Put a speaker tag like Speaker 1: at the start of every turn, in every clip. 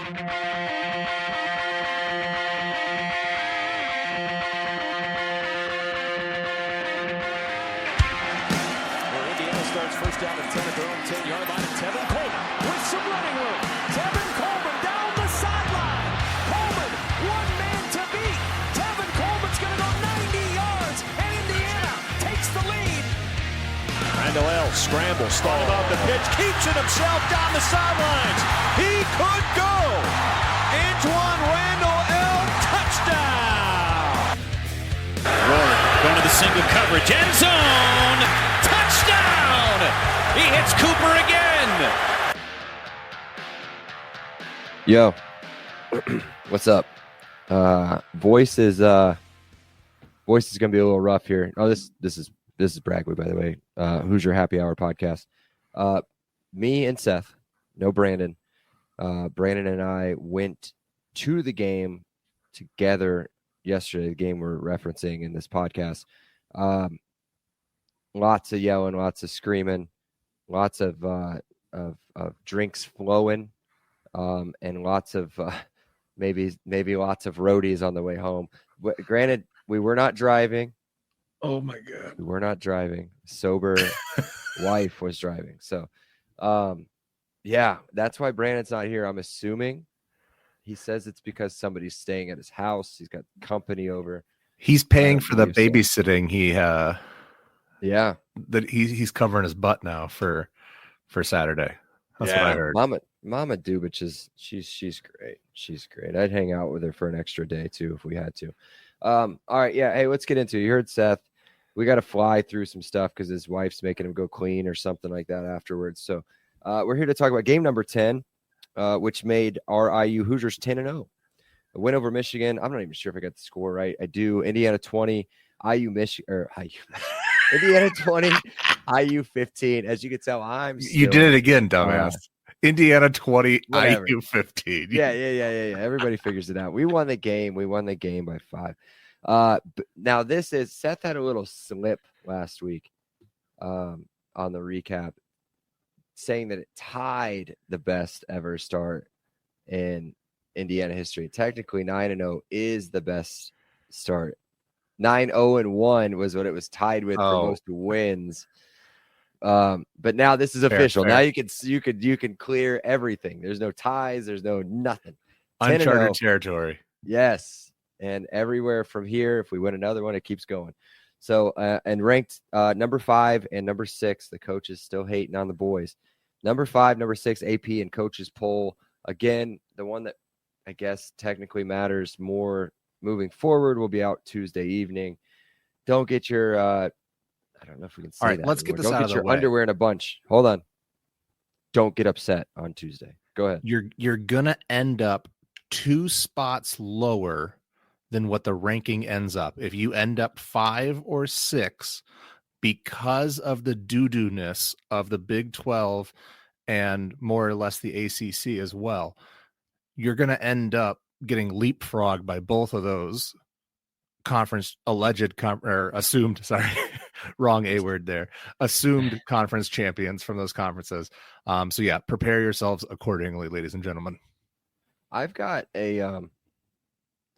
Speaker 1: Starts first down and 10 at their own 10-yard line. And Tevin Coleman with some running room. Tevin Coleman down the sideline. Coleman, one man to beat. Tevin Coleman's going to go 90 yards, and Indiana takes the lead. Randall L. scrambles, thought about the pitch, keeps it himself down the sidelines. He could go. Antoine Randall L. touchdown. Roy going to the single coverage, end zone. Touchdown! He hits Cooper again.
Speaker 2: Yo, what's up? Voice is gonna be a little rough here. Oh, this is Braggley, by the way. Hoosier Happy Hour podcast. Me and Seth, no Brandon. Brandon and I went to the game together yesterday. The game we're referencing in this podcast. Lots of yelling, lots of screaming, lots of drinks flowing, and lots of maybe lots of roadies on the way home. Granted, we were not driving.
Speaker 3: Oh my God,
Speaker 2: we were not driving. Sober wife was driving. So, yeah, that's why Brandon's not here. I'm assuming he says it's because somebody's staying at his house. He's got company over.
Speaker 3: He's paying for the babysitting.
Speaker 2: Yeah,
Speaker 3: that he's covering his butt now for Saturday. That's what I heard.
Speaker 2: Mama Dubich she's great. She's great. I'd hang out with her for an extra day too if we had to. All right, yeah. Hey, let's get into it. You heard Seth. We got to fly through some stuff because his wife's making him go clean or something like that afterwards. So we're here to talk about game number 10, which made our IU Hoosiers 10-0. A win over Michigan. I'm not even sure if I got the score right. I do. Indiana 20, IU Michigan. Indiana 20, IU 15. As you can tell,
Speaker 3: you did it again, dumbass. Indiana 20,
Speaker 2: whatever.
Speaker 3: IU 15.
Speaker 2: Yeah. Everybody figures it out. We won the game. We won the game by 5. Now Seth had a little slip last week on the recap, saying that it tied the best ever start in Indiana history. Technically, 9-0 is the best start. 9-0-1 was what it was tied with for most wins. But now this is official. Fair. Now you can clear everything. There's no ties. There's no nothing.
Speaker 3: Uncharted territory.
Speaker 2: Yes, and everywhere from here, if we win another one, it keeps going. So and ranked number 5 and number 6, the coaches still hating on the boys. Number 5, number 6, AP and coaches poll. Again, the one that I guess technically matters more moving forward will be out Tuesday evening. Don't get your I don't know if we can say
Speaker 3: all right,
Speaker 2: that.
Speaker 3: Let's
Speaker 2: anymore.
Speaker 3: get this
Speaker 2: Don't
Speaker 3: out
Speaker 2: get
Speaker 3: of the
Speaker 2: your
Speaker 3: way.
Speaker 2: underwear in a bunch. Hold on. Don't get upset on Tuesday. Go ahead.
Speaker 3: You're gonna end up 2 spots lower than what the ranking ends up. If you end up 5 or 6 because of the doo-doo-ness of the Big 12 and more or less the ACC as well, you're gonna end up getting leapfrogged by both of those assumed, sorry, wrong A word there, assumed conference champions from those conferences. So yeah, prepare yourselves accordingly, ladies and gentlemen.
Speaker 2: I've got a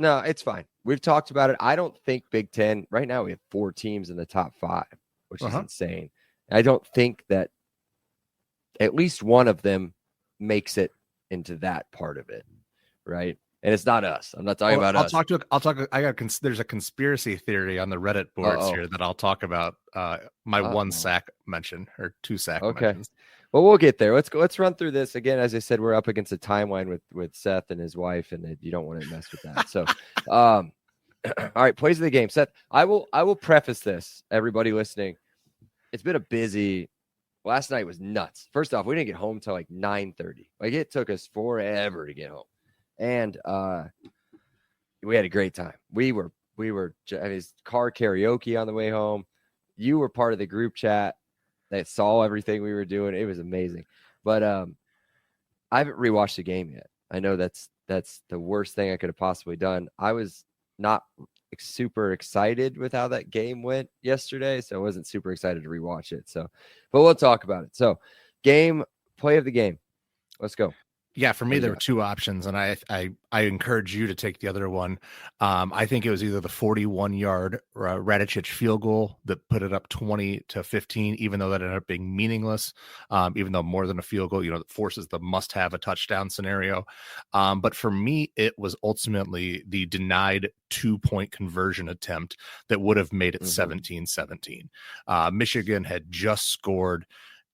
Speaker 2: no, it's fine. We've talked about it. I don't think Big Ten right now we have 4 teams in the top 5, which is insane. I don't think that at least one of them makes it into that part of it, right? And it's not us. I'm not talking about us.
Speaker 3: There's a conspiracy theory on the Reddit boards here that I'll talk about. My 1 sack mention or 2 sack mentions.
Speaker 2: Well, we'll get there. Let's run through this again. As I said, we're up against a timeline with Seth and his wife, and you don't want to mess with that. So, all right, plays of the game. Seth, I will preface this. Everybody listening, it's been a busy. Last night was nuts. First off, we didn't get home till like 9:30. Like it took us forever to get home. And we had a great time. We were car karaoke on the way home. You were part of the group chat that saw everything we were doing. It was amazing. But I haven't rewatched the game yet. I know that's the worst thing I could have possibly done. I was not super excited with how that game went yesterday, so I wasn't super excited to rewatch it. So, but we'll talk about it. So, play of the game. Let's go.
Speaker 3: Yeah, for me, there were two options, and I encourage you to take the other one. I think it was either the 41-yard Radicic field goal that put it up 20-15, even though that ended up being meaningless, even though more than a field goal, that forces the must-have a touchdown scenario. But for me, it was ultimately the denied 2-point conversion attempt that would have made it 17-17. Michigan had just scored,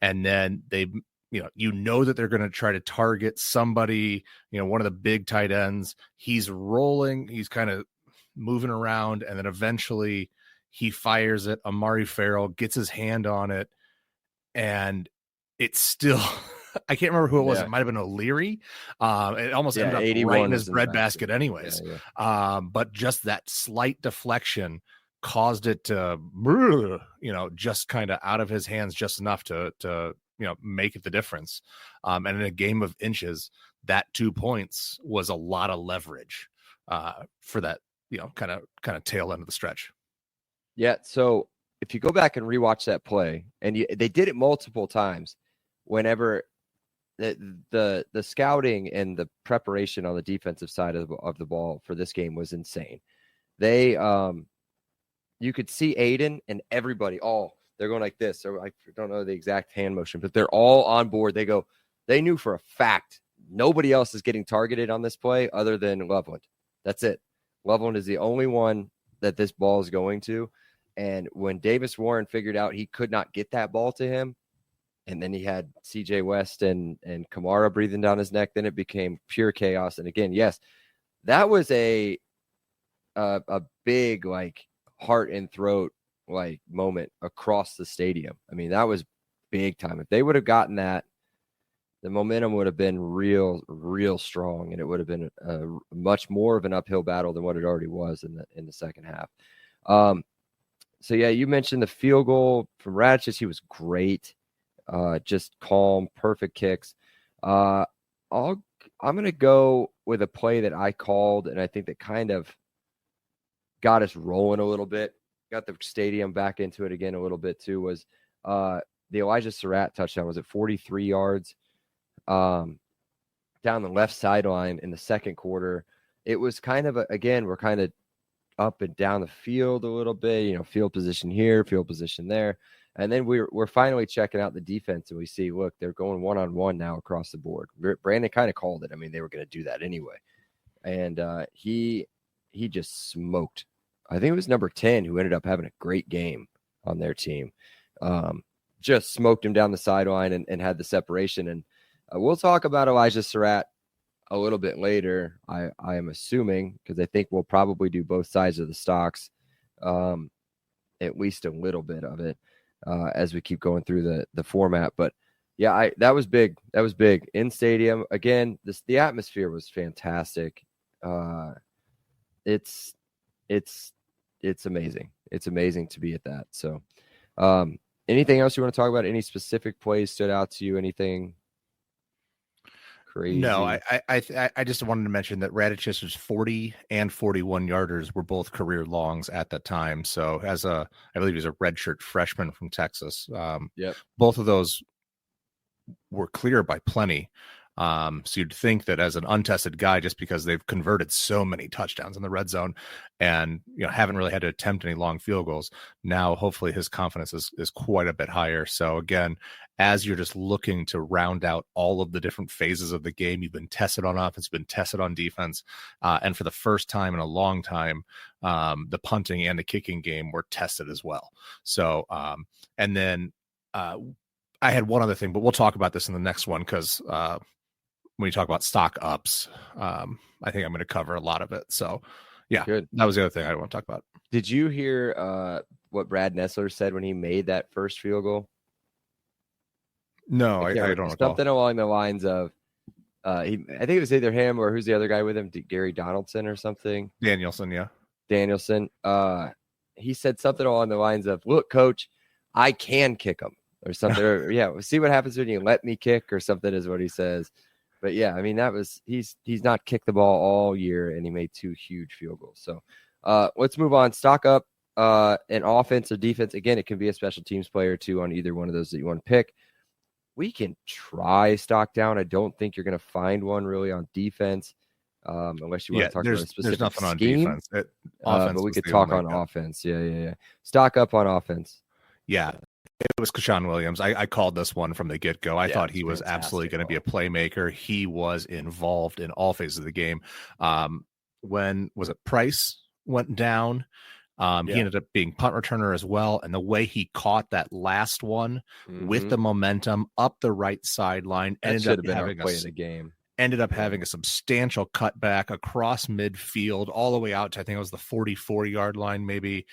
Speaker 3: and then they that they're going to try to target somebody, one of the big tight ends. He's rolling, he's kind of moving around, and then eventually he fires it. Amari Farrell gets his hand on it, and it's still I can't remember who it was. It might have been O'Leary. It almost ended up right in his breadbasket anyways. But just that slight deflection caused it to just kind of out of his hands just enough to make it the difference. And in a game of inches, that 2 points was a lot of leverage for that, kind of tail end of the stretch.
Speaker 2: Yeah. So if you go back and rewatch that play, and they did it multiple times, whenever the scouting and the preparation on the defensive side of the ball for this game was insane. They, you could see Aiden and everybody they're going like this. So I don't know the exact hand motion, but they're all on board. They knew for a fact nobody else is getting targeted on this play other than Loveland. That's it. Loveland is the only one that this ball is going to. And when Davis Warren figured out he could not get that ball to him, and then he had CJ West and Kamara breathing down his neck, then it became pure chaos. And again, yes, that was a big, heart and throat moment across the stadium. I mean, that was big time. If they would have gotten that, the momentum would have been real strong, and it would have been much more of an uphill battle than what it already was in the second half. So yeah, you mentioned the field goal from Radicic. He was great, just calm, perfect kicks. I'm gonna go with a play that I called, and I think that kind of got us rolling a little bit. Got the stadium back into it again a little bit too, was the Elijah Surratt touchdown. Was it 43 yards down the left sideline in the second quarter? It was kind of we're kind of up and down the field a little bit, field position here, field position there. And then we're finally checking out the defense, and we see, look, they're going one-on-one now across the board. Brandon kind of called it. I mean, they were going to do that anyway. And he just smoked. I think it was number 10 who ended up having a great game on their team. Just smoked him down the sideline and had the separation. And we'll talk about Elijah Surratt a little bit later, I am assuming, because I think we'll probably do both sides of the stocks, at least a little bit of it as we keep going through the format. But yeah, that was big. That was big in stadium. Again, the atmosphere was fantastic. It's amazing. It's amazing to be at that. So anything else you want to talk about? Any specific plays stood out to you? Anything crazy?
Speaker 3: No, I just wanted to mention that Radicic's 40 and 41 yarders were both career longs at that time. So I believe he's a redshirt freshman from Texas. Both of those were clear by plenty. So you'd think that as an untested guy, just because they've converted so many touchdowns in the red zone and haven't really had to attempt any long field goals, now hopefully his confidence is quite a bit higher. So again, as you're just looking to round out all of the different phases of the game, you've been tested on offense, you've been tested on defense, and for the first time in a long time, the punting and the kicking game were tested as well. So and then I had one other thing, but we'll talk about this in the next one because when you talk about stock ups, I think I'm going to cover a lot of it. So yeah,
Speaker 2: good.
Speaker 3: That was the other thing I want to talk about.
Speaker 2: Did you hear what Brad Nessler said when he made that first field goal?
Speaker 3: No, I don't recall.
Speaker 2: Something along the lines of, I think it was either him or who's the other guy with him, Gary Donaldson or something.
Speaker 3: Danielson, yeah.
Speaker 2: Danielson. He said something along the lines of, "Look, coach, I can kick him," or something. Or, yeah, we'll see what happens when you let me kick, or something is what he says. But yeah, I mean, he's not kicked the ball all year, and he made 2 huge field goals. So let's move on. Stock up an offense or defense. Again, it can be a special teams player too on either one of those that you want to pick. we can try stock down. I don't think you're going to find one really on defense, unless you want to talk about a specific
Speaker 3: there's nothing on
Speaker 2: scheme.
Speaker 3: defense. Offense
Speaker 2: but we
Speaker 3: was
Speaker 2: could
Speaker 3: the
Speaker 2: talk
Speaker 3: only-
Speaker 2: on offense. Yeah. Stock up on offense.
Speaker 3: Yeah, it was Kashawn Williams. I called this one from the get-go. I thought he was absolutely going to be a playmaker. He was involved in all phases of the game. When was it Price went down? He ended up being punt returner as well. And the way he caught that last one with the momentum up the right sideline,
Speaker 2: ended up having play in the game.
Speaker 3: Ended up having a substantial cutback across midfield all the way out to, I think it was the 44-yard line, maybe.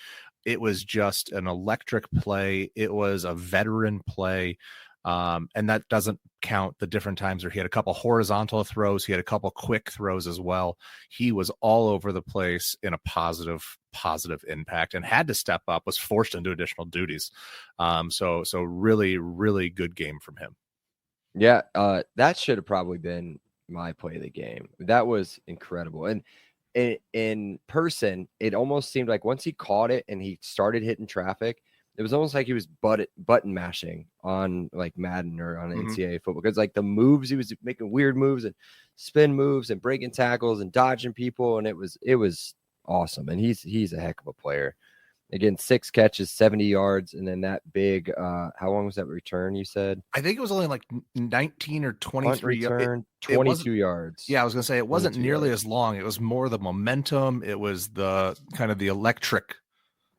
Speaker 3: It was just an electric play. It was a veteran play. And that doesn't count the different times where he had a couple horizontal throws. He had a couple quick throws as well. He was all over the place in a positive impact and had to step up, was forced into additional duties. So really, really good game from him.
Speaker 2: Yeah. That should have probably been my play of the game. That was incredible. And in person, it almost seemed like once he caught it and he started hitting traffic, it was almost like he was button mashing on like Madden or on NCAA football, because like the moves, he was making weird moves and spin moves and breaking tackles and dodging people, and it was awesome. And he's a heck of a player. Again, 6 catches, 70 yards, and then that big. How long was that return? You said
Speaker 3: I think it was only like 19 or 23
Speaker 2: return, 22 yards.
Speaker 3: Yeah, I was gonna say it wasn't nearly as long. It was more the momentum. It was the kind of the electricity.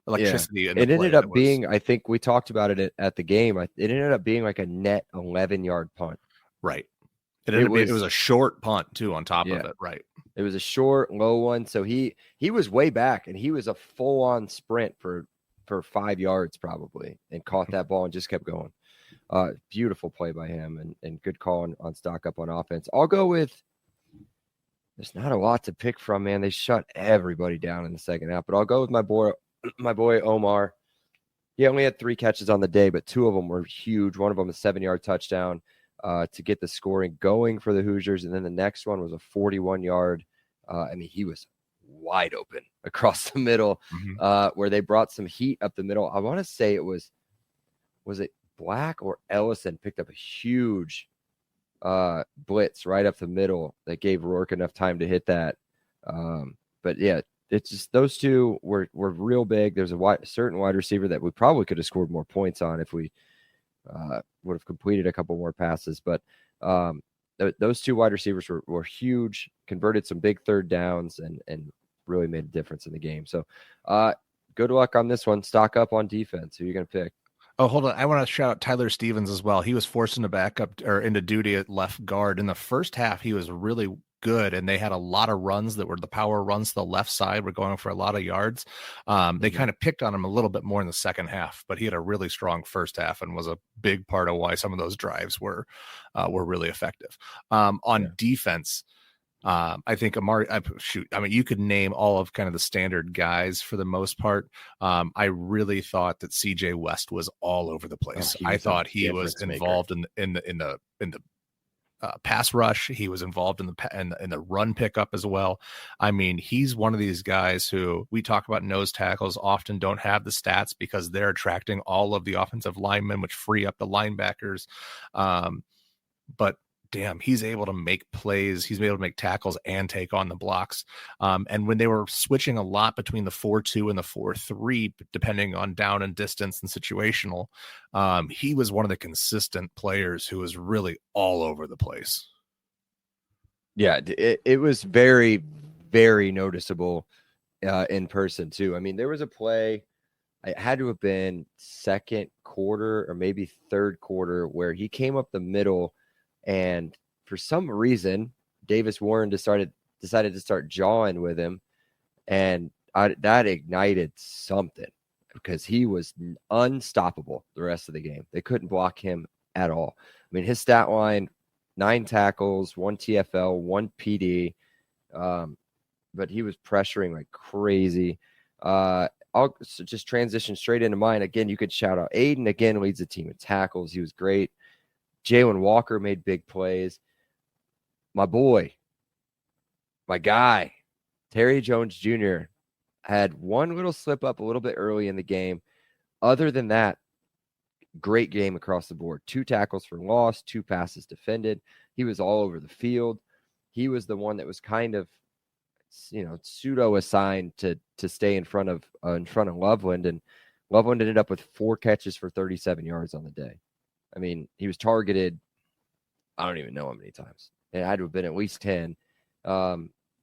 Speaker 2: Yeah. It ended up being, I think we talked about it at the game. It ended up being like a net 11-yard punt.
Speaker 3: Right. It was a short punt too on top of it. Right.
Speaker 2: It was a short, low one. So he was way back, and he was a full-on sprint for 5 yards probably, and caught that ball and just kept going. Beautiful play by him, and good call on stock up on offense. I'll go with, there's not a lot to pick from, man. They shut everybody down in the second half, but I'll go with my boy Omar. He only had 3 catches on the day, but 2 of them were huge. One of them a 7-yard touchdown to get the scoring going for the Hoosiers, and then the next one was a 41-yard. He was wide open across the middle, where they brought some heat up the middle. I want to say it was it Black or Ellison picked up a huge blitz right up the middle that gave Rourke enough time to hit that. But yeah, it's just those two were real big. There's a certain wide receiver that we probably could have scored more points on if we would have completed a couple more passes. But those 2 wide receivers were huge, converted some big third downs, and really made a difference in the game. So good luck on this one. Stock up on defense. Who are you going to pick?
Speaker 3: Oh, hold on. I want to shout out Tyler Stevens as well. He was forced into backup or into duty at left guard. In the first half, he was really good, and they had a lot of runs that were the power runs to the left side. We're going for a lot of yards. They kind of picked on him a little bit more in the second half, but he had a really strong first half and was a big part of why some of those drives were really effective. On defense, I think Amari, you could name all of kind of the standard guys for the most part. I really thought that CJ West was all over the place. I thought he was involved in the pass rush. He was involved in the run pickup as well. I mean, he's one of these guys who we talk about. Nose tackles often don't have the stats because they're attracting all of the offensive linemen, which free up the linebackers. But damn, he's able to make plays. He's able to make tackles and take on the blocks. And when they were switching a lot between the 4-2 and the 4-3, depending on down and distance and situational, he was one of the consistent players who was really all over the place.
Speaker 2: Yeah, it was very, very noticeable in person too. I mean, there was a play, it had to have been second quarter or maybe third quarter, where he came up the middle, and for some reason, Davis Warren decided to start jawing with him, and that ignited something, because he was unstoppable the rest of the game. They couldn't block him at all. I mean, his stat line, 9 tackles, 1 TFL, 1 PD, but he was pressuring like crazy. I'll just transition straight into mine. Again, you could shout out Aiden. Again, leads the team in tackles. He was great. Jalen Walker made big plays. My boy, my guy, Terry Jones Jr. had one little slip up a little bit early in the game. Other than that, great game across the board. 2 tackles for loss, 2 passes defended. He was all over the field. He was the one that was kind of, pseudo assigned to stay in front of Loveland, and Loveland ended up with 4 catches for 37 yards on the day. I mean, he was targeted, I don't even know how many times. It had to have been at least 10.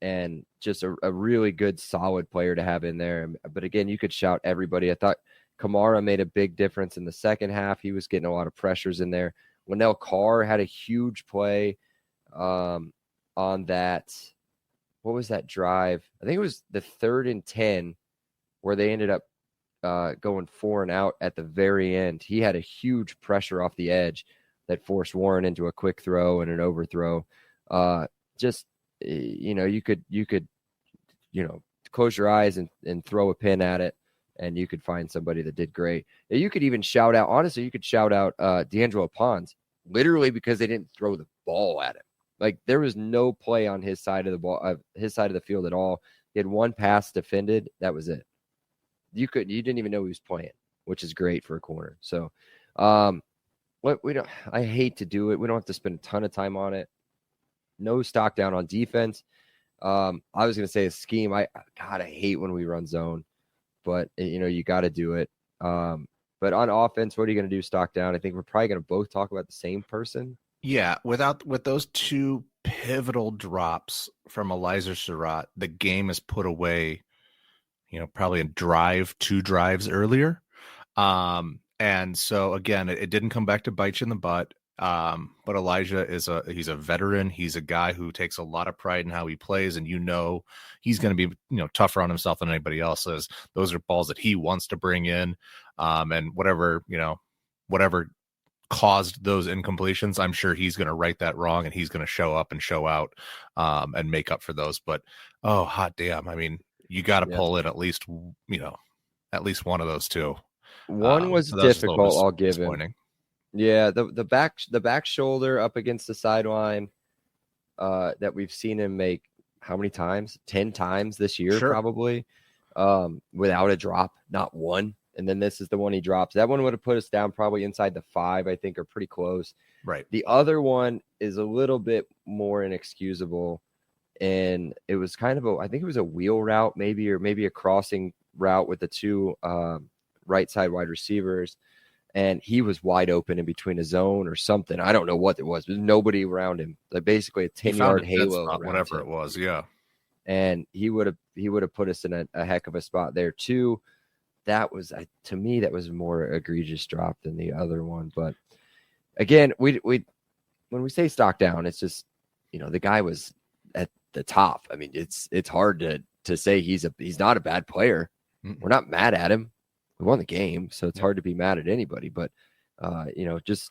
Speaker 2: And just a really good, solid player to have in there. But again, you could shout everybody. I thought Kamara made a big difference in the second half. He was getting a lot of pressures in there. Linnell Carr had a huge play on that. What was that drive? I think it was the 3rd and 10 where they ended up going 4 and out at the very end. He had a huge pressure off the edge that forced Warren into a quick throw and an overthrow. You could close your eyes and throw a pin at it, and you could find somebody that did great. You could even shout out, honestly, D'Angelo Pons, literally because they didn't throw the ball at him. Like, there was no play on his side of the ball, his side of the field at all. He had 1 pass defended. That was it. You didn't even know he was playing, which is great for a corner. So, I hate to do it. We don't have to spend a ton of time on it. No stock down on defense. I was going to say a scheme. I hate when we run zone, but you got to do it. But on offense, what are you going to do? Stock down. I think we're probably going to both talk about the same person.
Speaker 3: Yeah, with those 2 pivotal drops from Eliezer Surratt, the game is put away, probably 2 drives earlier. And so again, it didn't come back to bite you in the butt. But Elijah he's a veteran. He's a guy who takes a lot of pride in how he plays, and he's going to be tougher on himself than anybody else is. Those are balls that he wants to bring in, and whatever caused those incompletions, I'm sure he's going to right that wrong, and he's going to show up and show out, and make up for those. But hot damn, I mean, you got to pull in at least one of those 2.
Speaker 2: One was difficult. I'll give him. Yeah, the back shoulder up against the sideline that we've seen him make how many times? 10 times this year, sure. Probably, without a drop, not one. And then this is the one he drops. That one would have put us down probably inside the 5, I think, or pretty close.
Speaker 3: Right.
Speaker 2: The other one is a little bit more inexcusable, and it was kind of I think it was a wheel route, maybe a crossing route with the 2 right side wide receivers. And he was wide open in between a zone or something. I don't know what it was. There's nobody around him. Like, basically a 10-yard halo.
Speaker 3: Whatever it was, yeah.
Speaker 2: And he would have put us in a heck of a spot there too. That was, to me, that was a more egregious drop than the other one. But again, we when we say stock down, it's just the guy was at the top. I mean, it's hard to say he's not a bad player. Mm-mm. We're not mad at him. We won the game, so it's hard to be mad at anybody. But just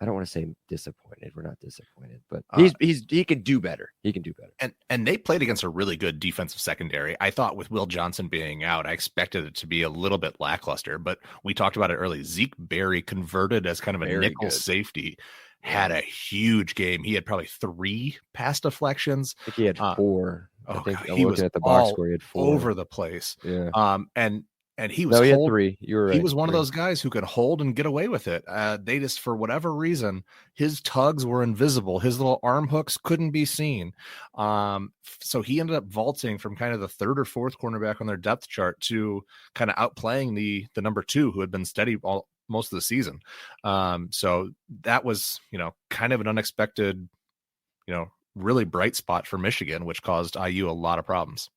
Speaker 2: I don't want to say disappointed. We're not disappointed, but he can do better. He can do better.
Speaker 3: And they played against a really good defensive secondary. I thought with Will Johnson being out, I expected it to be a little bit lackluster. But we talked about it early. Zeke Berry, converted as kind of a nickel safety, had a huge game. He had probably 3 pass deflections.
Speaker 2: I think he had 4. I think
Speaker 3: he was at the box score. He had 4 over the place.
Speaker 2: Yeah.
Speaker 3: And he was
Speaker 2: he had 3. You were right.
Speaker 3: He was one of those guys who could hold and get away with it. They just, for whatever reason, his tugs were invisible. His little arm hooks couldn't be seen. So he ended up vaulting from kind of the 3rd or 4th cornerback on their depth chart to kind of outplaying the number 2 who had been steady most of the season. So that was, kind of an unexpected, really bright spot for Michigan, which caused IU a lot of problems.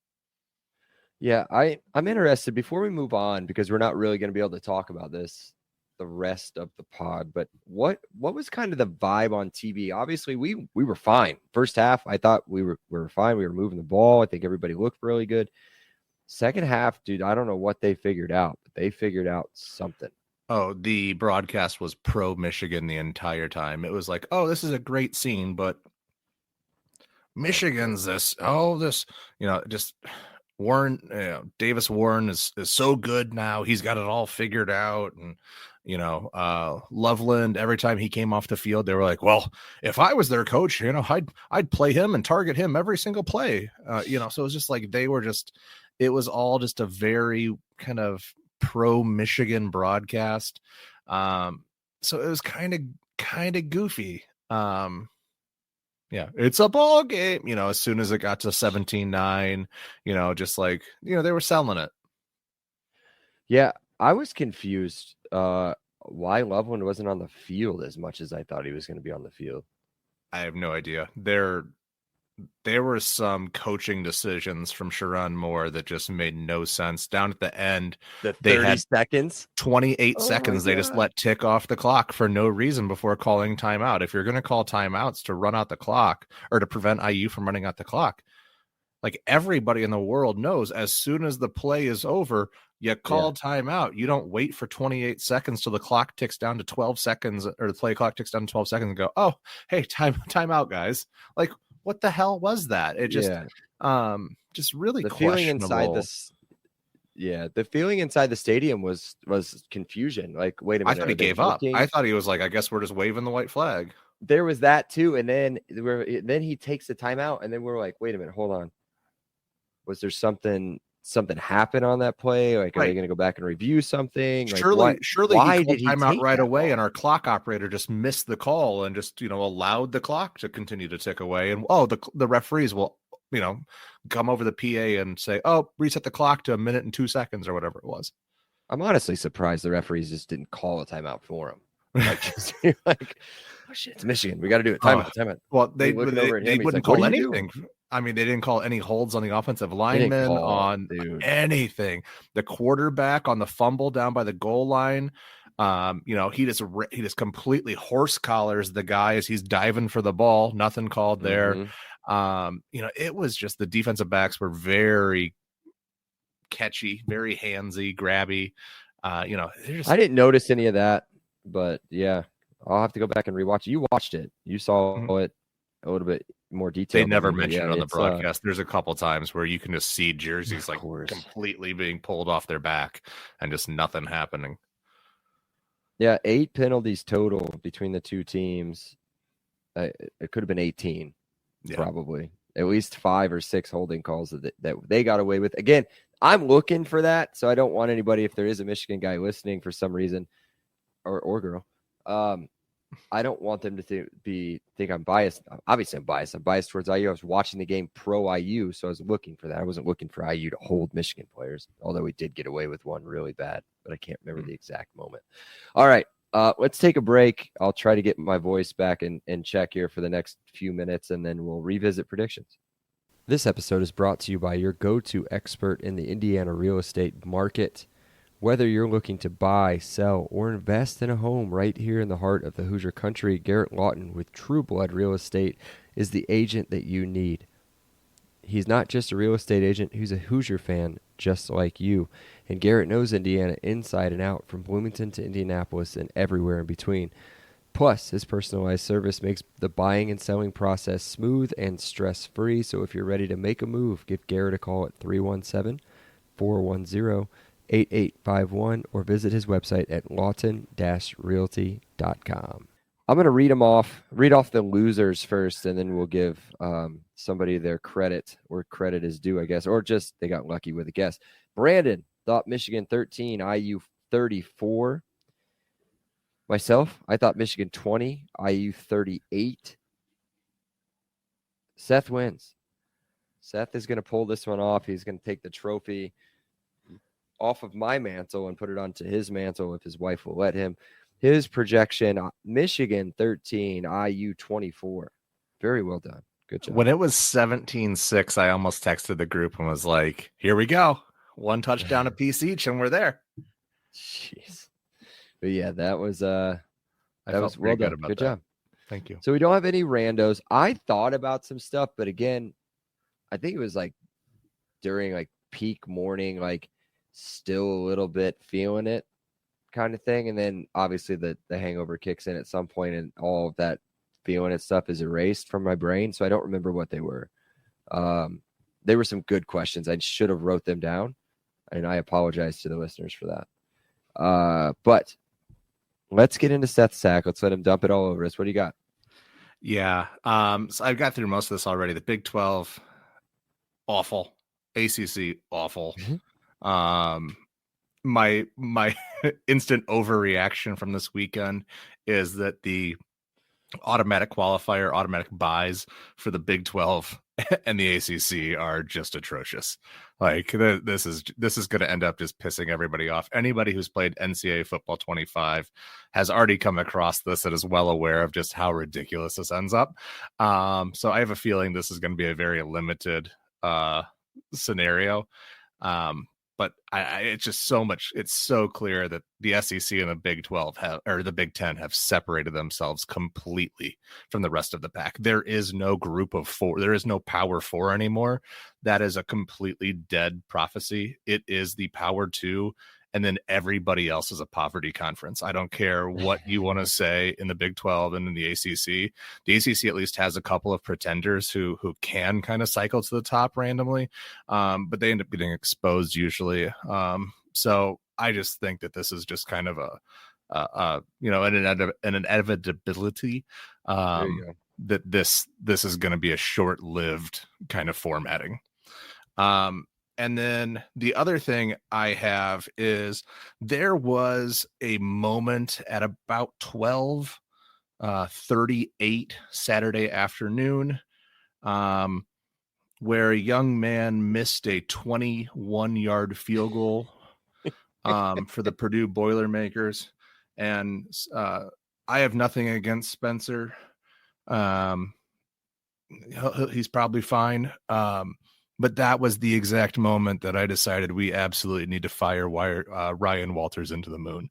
Speaker 2: Yeah, I'm interested before we move on, because we're not really going to be able to talk about this the rest of the pod. But what was kind of the vibe on TV? Obviously, we were fine. First half, I thought we were fine. We were moving the ball. I think everybody looked really good. Second half, dude, I don't know what they figured out, but they figured out something.
Speaker 3: Oh, the broadcast was pro Michigan the entire time. It was like, oh, this is a great scene, but Michigan's this, just Warren, Davis Warren is so good now. He's got it all figured out. And, Loveland, every time he came off the field, they were like, well, if I was their coach, I'd play him and target him every single play. So it was just like, it was all just a very kind of pro Michigan broadcast. So it was kind of goofy. Yeah, it's a ball game. As soon as it got to 17-9, just like, they were selling it.
Speaker 2: Yeah, I was confused why Loveland wasn't on the field as much as I thought he was going to be on the field.
Speaker 3: I have no idea. There were some coaching decisions from Sharon Moore that just made no sense. Down at the end,
Speaker 2: The
Speaker 3: they
Speaker 2: 30
Speaker 3: had
Speaker 2: seconds,
Speaker 3: 28
Speaker 2: Oh
Speaker 3: seconds
Speaker 2: my
Speaker 3: they just
Speaker 2: God.
Speaker 3: let tick off the clock for no reason before calling timeout. If you're going to call timeouts to run out the clock or to prevent IU from running out the clock, like everybody in the world knows, as soon as the play is over, you call timeout. You don't wait for 28 seconds till the clock ticks down to 12 seconds or the play clock ticks down to 12 seconds and go, oh, hey, timeout, guys. Like, what the hell was that? It just really
Speaker 2: the
Speaker 3: questionable.
Speaker 2: feeling inside this. Yeah, the feeling inside the stadium was confusion. Like, wait a minute,
Speaker 3: I thought he gave up. I thought he was like, I guess we're just waving the white flag.
Speaker 2: There was that too, and then he takes the timeout, and then we're like, wait a minute, hold on. Was there something happen on that play? Like, are they going to go back and review something? Like,
Speaker 3: Surely
Speaker 2: why
Speaker 3: he
Speaker 2: did he
Speaker 3: timeout
Speaker 2: take
Speaker 3: right
Speaker 2: that
Speaker 3: away,
Speaker 2: long?
Speaker 3: and our clock operator just missed the call and just allowed the clock to continue to tick away. And the referees will come over the PA and say, oh, reset the clock to 1 minute and 2 seconds or whatever it was.
Speaker 2: I'm honestly surprised the referees just didn't call a timeout for him. Like, just, like, oh shit, it's Michigan. We got to do it. Timeout.
Speaker 3: Well, they
Speaker 2: wouldn't
Speaker 3: like, call anything. I mean, they didn't call any holds on the offensive lineman, on anything. The quarterback on the fumble down by the goal line, he just completely horse collars the guy as he's diving for the ball. Nothing called there. It was just the defensive backs were very catchy, very handsy, grabby. I
Speaker 2: didn't notice any of that, but yeah, I'll have to go back and rewatch it. You watched it. You saw it a little bit more detail.
Speaker 3: They never mentioned it on the broadcast. There's a couple times where you can just see jerseys like completely being pulled off their back and just nothing happening.
Speaker 2: Yeah, 8 penalties total between the two teams. It could have been 18, probably. At least 5 or 6 holding calls that they got away with. Again, I'm looking for that, so I don't want anybody, if there is a Michigan guy listening for some reason, or girl, I don't want them to think I'm biased. Obviously, I'm biased. I'm biased towards IU. I was watching the game pro IU, so I was looking for that. I wasn't looking for IU to hold Michigan players, although we did get away with one really bad, but I can't remember the exact moment. All right, let's take a break. I'll try to get my voice back and check here for the next few minutes, and then we'll revisit predictions. This episode is brought to you by your go-to expert in the Indiana real estate market. Whether you're looking to buy, sell, or invest in a home right here in the heart of the Hoosier country, Garrett Lawton with True Blood Real Estate is the agent that you need. He's not just a real estate agent, he's a Hoosier fan just like you. And Garrett knows Indiana inside and out, from Bloomington to Indianapolis and everywhere in between. Plus, his personalized service makes the buying and selling process smooth and stress-free. So if you're ready to make a move, give Garrett a call at 317-410-8851 or visit his website at lawton-realty.com. I'm going to read off the losers first, and then we'll give somebody their credit where credit is due, I guess, or just they got lucky with a guess. Brandon thought Michigan 13, IU 34. Myself, I thought Michigan 20, IU 38. Seth wins. Seth is going to pull this one off. He's going to take the trophy off of my mantle and put it onto his mantle if his wife will let him. His projection, Michigan 13, IU 24. Very well done. Good job.
Speaker 3: When it was 17-6, I almost texted the group and was like, here we go. 1 touchdown apiece each, and we're there.
Speaker 2: Jeez. But yeah, that was well done. Good job.
Speaker 3: Thank you.
Speaker 2: So we don't have any randos. I thought about some stuff, but again, I think it was like during like peak morning, like still a little bit feeling it kind of thing. And then obviously the hangover kicks in at some point, and all of that feeling it stuff is erased from my brain. So I don't remember what they were. They were some good questions. I should have wrote them down, and I apologize to the listeners for that. But let's get into Seth's sack. Let's let him dump it all over us. What do you got?
Speaker 3: Yeah. So I've got through most of this already. The Big 12, awful. ACC, awful. my instant overreaction from this weekend is that the automatic qualifier, automatic buys for the Big 12 and the ACC are just atrocious. Like this is going to end up just pissing everybody off. Anybody who's played NCAA football 25 has already come across this and is well aware of just how ridiculous this ends up. So I have a feeling this is going to be a very limited scenario. But it's just so much. It's so clear that the SEC and the Big 12 or the Big 10 have separated themselves completely from the rest of the pack. There is no group of four. There is no Power Four anymore. That is a completely dead prophecy. It is the Power Two, and then everybody else is a poverty conference. I don't care what you want to say in the Big 12 and in the ACC. The ACC at least has a couple of pretenders who can kind of cycle to the top randomly, but they end up getting exposed usually. So I just think that this is just kind of an inevitability that this is going to be a short-lived kind of formatting. And then the other thing I have is there was a moment at about 12:38 Saturday afternoon where a young man missed a 21-yard field goal for the Purdue Boilermakers. And I have nothing against Spencer. He's probably fine. But that was the exact moment that I decided we absolutely need to fire Ryan Walters into the moon.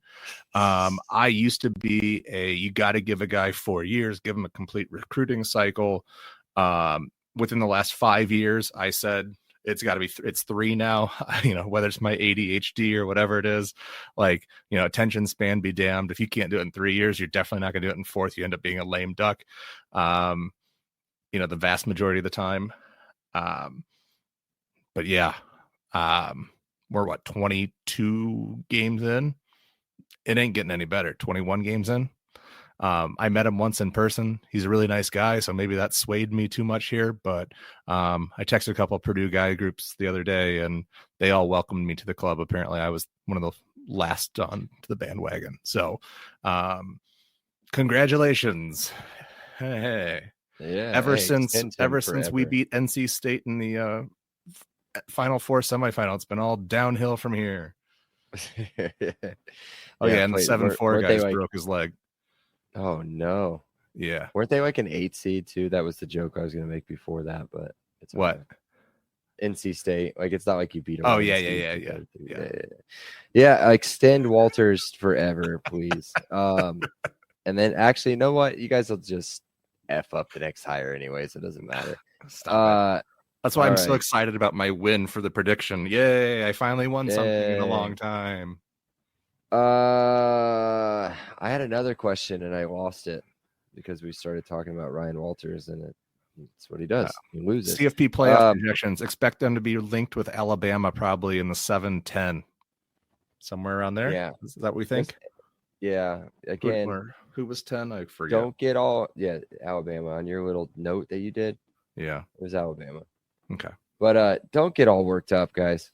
Speaker 3: I used to be you got to give a guy 4 years, give him a complete recruiting cycle. Within the last 5 years, I said it's got to be it's 3 now. Whether it's my ADHD or whatever it is, attention span be damned. If you can't do it in 3 years, you're definitely not going to do it in 4th. You end up being a lame duck. The vast majority of the time. But yeah, we're 22 games in. It ain't getting any better. 21 games in. I met him once in person. He's a really nice guy, so maybe that swayed me too much here. But I texted a couple of Purdue guy groups the other day, and they all welcomed me to the club. Apparently, I was one of the last on to the bandwagon. So, congratulations! Hey.
Speaker 2: Yeah.
Speaker 3: Ever since we beat NC State in the Final Four semifinal, it's been all downhill from here. And the 7-4 guys broke his leg.
Speaker 2: Oh no.
Speaker 3: Yeah.
Speaker 2: Weren't they like an 8 seed too? That was the joke I was gonna make before that, but it's
Speaker 3: what?
Speaker 2: Okay. NC State. Like it's not like you beat them.
Speaker 3: Oh yeah.
Speaker 2: Yeah, extend Walters forever, please. And then actually, you know what? You guys will just F up the next hire anyways. It doesn't matter.
Speaker 3: Stop. That's why I'm so excited about my win for the prediction. Yay, I finally won something in a long time.
Speaker 2: I had another question and I lost it because we started talking about Ryan Walters, and it's what he does. He loses.
Speaker 3: CFP playoff projections. Expect them to be linked with Alabama probably in the 7-10. Somewhere around there.
Speaker 2: Yeah.
Speaker 3: Is that what we think?
Speaker 2: Yeah. Again,
Speaker 3: who was 10? I forget.
Speaker 2: Don't get all Alabama on your little note that you did.
Speaker 3: Yeah.
Speaker 2: It was Alabama.
Speaker 3: Okay.
Speaker 2: But don't get all worked up, guys.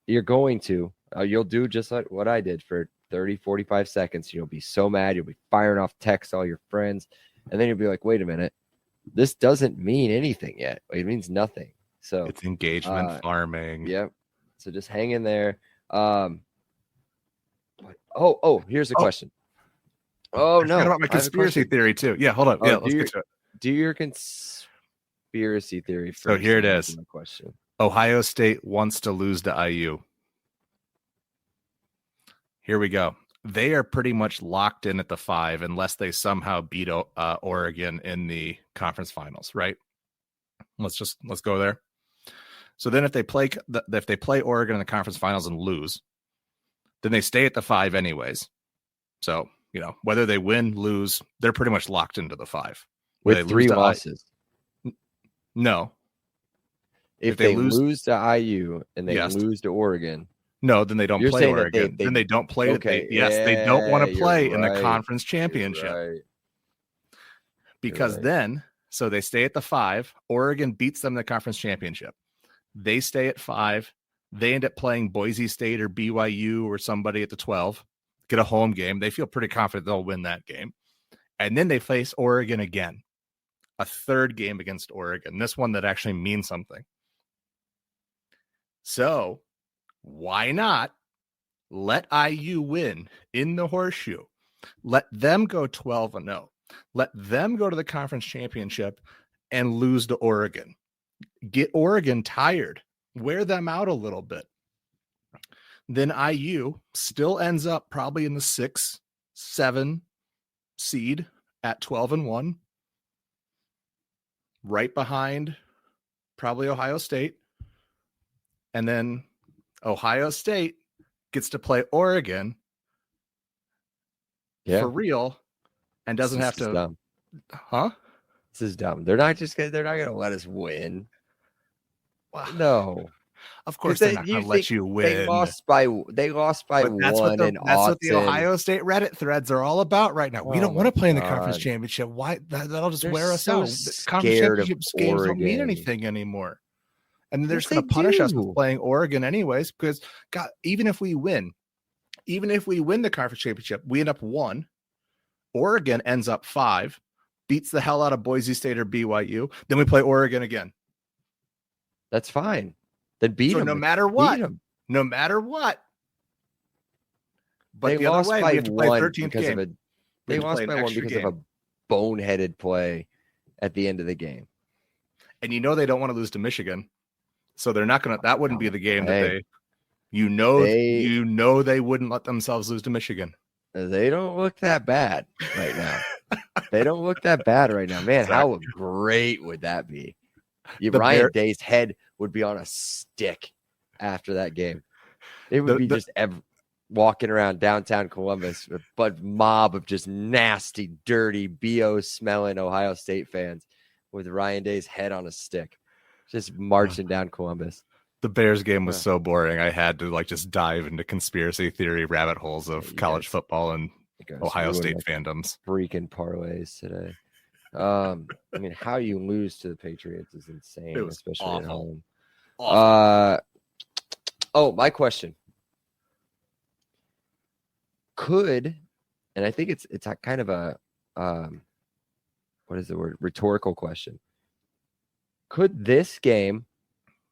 Speaker 2: You're going to. You'll do just like what I did for 30, 45 seconds. You'll be so mad. You'll be firing off texts to all your friends. And then you'll be like, wait a minute. This doesn't mean anything yet. It means nothing. So
Speaker 3: it's engagement farming.
Speaker 2: Yep. So just hang in there. Here's a question. Oh, no.
Speaker 3: About my conspiracy theory, too. Yeah, hold on. Let's get to it.
Speaker 2: Do your conspiracy theory first.
Speaker 3: So here it is.
Speaker 2: Question.
Speaker 3: Ohio State wants to lose to IU. Here we go. They are pretty much locked in at the 5 unless they somehow beat Oregon in the conference finals, right? Let's go there. So then if they play Oregon in the conference finals and lose, then they stay at the 5 anyways. So, whether they win, lose, they're pretty much locked into the 5.
Speaker 2: With 3 losses.
Speaker 3: No.
Speaker 2: If they lose to IU and they lose to Oregon.
Speaker 3: No, then they don't play Oregon. Then they don't play.
Speaker 2: Okay.
Speaker 3: They don't want to play in the conference championship.
Speaker 2: Right.
Speaker 3: Because then, so they stay at the 5. Oregon beats them in the conference championship. They stay at 5. They end up playing Boise State or BYU or somebody at the 12, get a home game. They feel pretty confident they'll win that game. And then they face Oregon again, a third game against Oregon, this one that actually means something. So why not let IU win in the horseshoe? Let them go 12-0. Let them go to the conference championship and lose to Oregon. Get Oregon tired. Wear them out a little bit. Then IU still ends up probably in the 6-7 seed at 12-1, right behind probably Ohio State. And then Ohio State gets to play Oregon for real and doesn't have to.
Speaker 2: Dumb.
Speaker 3: Huh?
Speaker 2: This is dumb. They're not gonna let us win. No.
Speaker 3: Of course they're not going to let you win.
Speaker 2: They lost by one in Austin.
Speaker 3: That's what the Ohio State Reddit threads are all about right now. We don't want to play in the conference championship. Why? That'll just wear us out. The conference championship games don't mean anything anymore. And they're just going to punish us with playing Oregon anyways, because God, even if we win the conference championship, we end up 1. Oregon ends up 5, beats the hell out of Boise State or BYU. Then we play Oregon again.
Speaker 2: That's fine. Then beat them.
Speaker 3: No matter what. But
Speaker 2: they
Speaker 3: the
Speaker 2: lost
Speaker 3: other way,
Speaker 2: by
Speaker 3: we have to play
Speaker 2: one
Speaker 3: 13th
Speaker 2: because
Speaker 3: game.
Speaker 2: of they lost by one because of a boneheaded play at the end of the game.
Speaker 3: And they don't want to lose to Michigan. So they're not going to, that wouldn't be the game that they wouldn't let themselves lose to Michigan.
Speaker 2: They don't look that bad right now. They don't look that bad right now. Man, how great would that be? Ryan Day's head would be on a stick after that game. It would be just walking around downtown Columbus with a mob of just nasty, dirty, BO smelling Ohio State fans with Ryan Day's head on a stick, just marching down Columbus.
Speaker 3: The Bears game was so boring. I had to just dive into conspiracy theory rabbit holes of college football and Ohio State fandoms.
Speaker 2: Freaking parlays today. I mean, how you lose to the Patriots is insane, especially
Speaker 3: awful.
Speaker 2: at home.
Speaker 3: Awful.
Speaker 2: My question. And I think it's a kind of a what is the word? Rhetorical question. Could this game,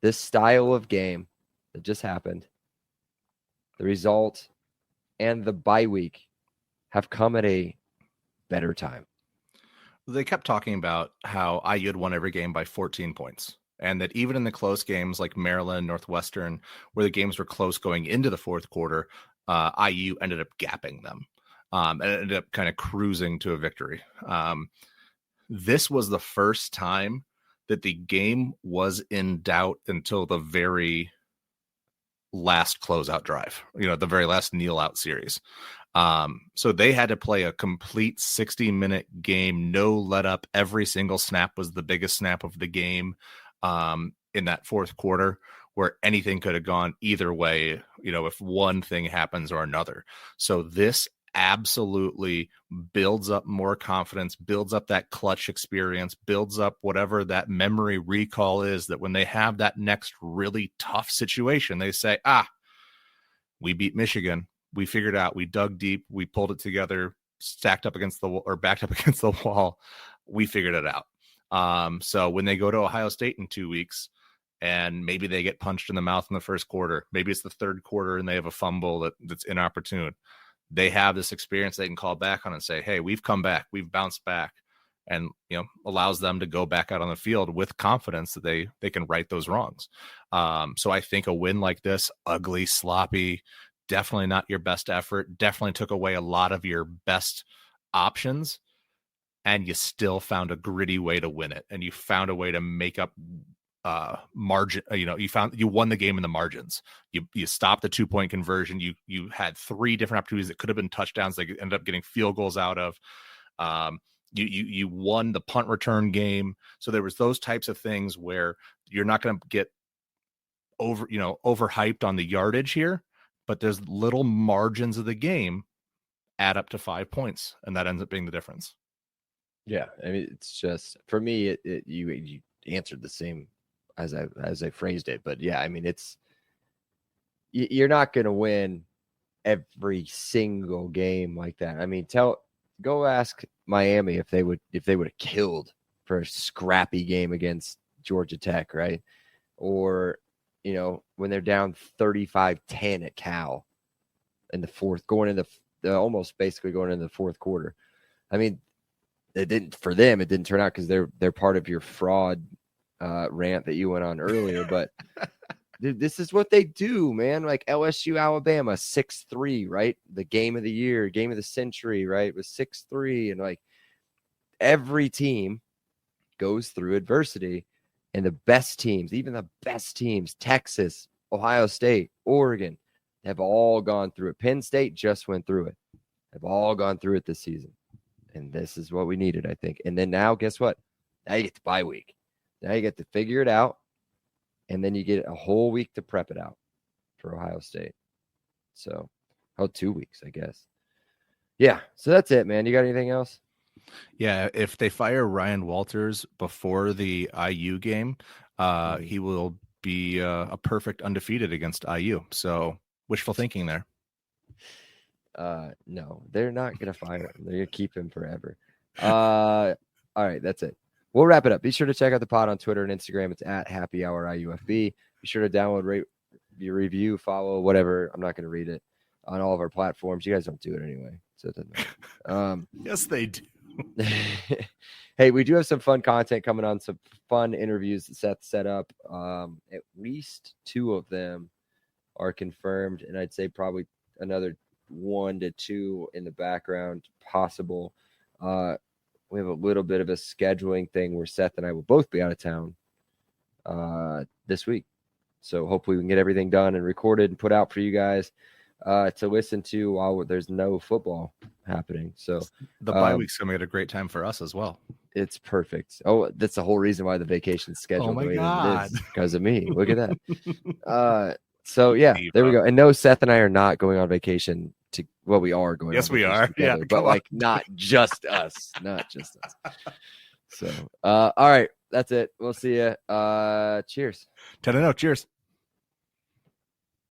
Speaker 2: this style of game that just happened, the result and the bye week have come at a better time?
Speaker 3: They kept talking about how IU had won every game by 14 points. And that even in the close games like Maryland, Northwestern, where the games were close going into the fourth quarter, IU ended up gapping them and ended up kind of cruising to a victory. This was the first time that the game was in doubt until the very last closeout drive, the very last kneel out series. So they had to play a complete 60-minute game, no let up. Every single snap was the biggest snap of the game in that fourth quarter, where anything could have gone either way, if one thing happens or another. So this absolutely builds up more confidence, builds up that clutch experience, builds up whatever that memory recall is, that when they have that next really tough situation, they say, we beat Michigan. We figured out, we dug deep, we pulled it together, backed up against the wall. We figured it out. So when they go to Ohio State in 2 weeks and maybe they get punched in the mouth in the first quarter, maybe it's the third quarter and they have a fumble that's inopportune, they have this experience they can call back on and say, hey, we've come back, we've bounced back, and allows them to go back out on the field with confidence that they can right those wrongs. So I think a win like this, ugly, sloppy, definitely not your best effort, definitely took away a lot of your best options, and you still found a gritty way to win it, and you found a way to make up margin. You won the game in the margins. You stopped the 2-point conversion. You had 3 different opportunities that could have been touchdowns that ended up getting field goals out of. You won the punt return game. So there was those types of things where you're not going to get overhyped on the yardage here, but there's little margins of the game add up to 5 points, and that ends up being the difference.
Speaker 2: Yeah, I mean, it's just, for me, you answered the same as I phrased it, but yeah, I mean, it's you're not going to win every single game like that. I mean, go ask Miami if they would have killed for a scrappy game against Georgia Tech, right? Or, when they're down 35-10 at Cal in the fourth, going into almost basically going into the fourth quarter. I mean, it didn't turn out because they're part of your fraud rant that you went on earlier, but dude, this is what they do, man. Like LSU, Alabama, 6-3, right? The game of the year, game of the century, right? It was 6-3. And like every team goes through adversity. And the best teams, even the best teams, Texas, Ohio State, Oregon, have all gone through it. Penn State just went through it. Have all gone through it this season. And this is what we needed, I think. And then now, guess what? Now you get the bye week. Now you get to figure it out. And then you get a whole week to prep it out for Ohio State. So, 2 weeks, I guess. Yeah, so that's it, man. You got anything else?
Speaker 3: Yeah, if they fire Ryan Walters before the IU game, he will be a perfect undefeated against IU. So, wishful thinking there.
Speaker 2: No, they're not going to fire him. They're going to keep him forever. All right, that's it. We'll wrap it up. Be sure to check out the pod on Twitter and Instagram. It's at Happy Hour IUFB. Be sure to download, rate, review, follow, whatever. I'm not going to read it on all of our platforms. You guys don't do it anyway, so it doesn't matter.
Speaker 3: Yes, they do.
Speaker 2: Hey, we do have some fun content coming on, some fun interviews that Seth set up. At least 2 of them are confirmed, and I'd say probably another 1 to 2 in the background possible. We have a little bit of a scheduling thing where Seth and I will both be out of town this week. So hopefully we can get everything done and recorded and put out for you guys to listen to while there's no football happening. So
Speaker 3: the bye week's coming at a great time for us as well.
Speaker 2: It's perfect. Oh, that's the whole reason why the vacation's scheduled.
Speaker 3: Oh my God.
Speaker 2: Because of me. Look at that. So yeah, there we go. And no, Seth and I are not going on vacation. We are going.
Speaker 3: Yes,
Speaker 2: on
Speaker 3: we are.
Speaker 2: Together,
Speaker 3: Yeah,
Speaker 2: but like not just us. So, all right, that's it. We'll see you. Cheers.
Speaker 3: 10-0. Cheers.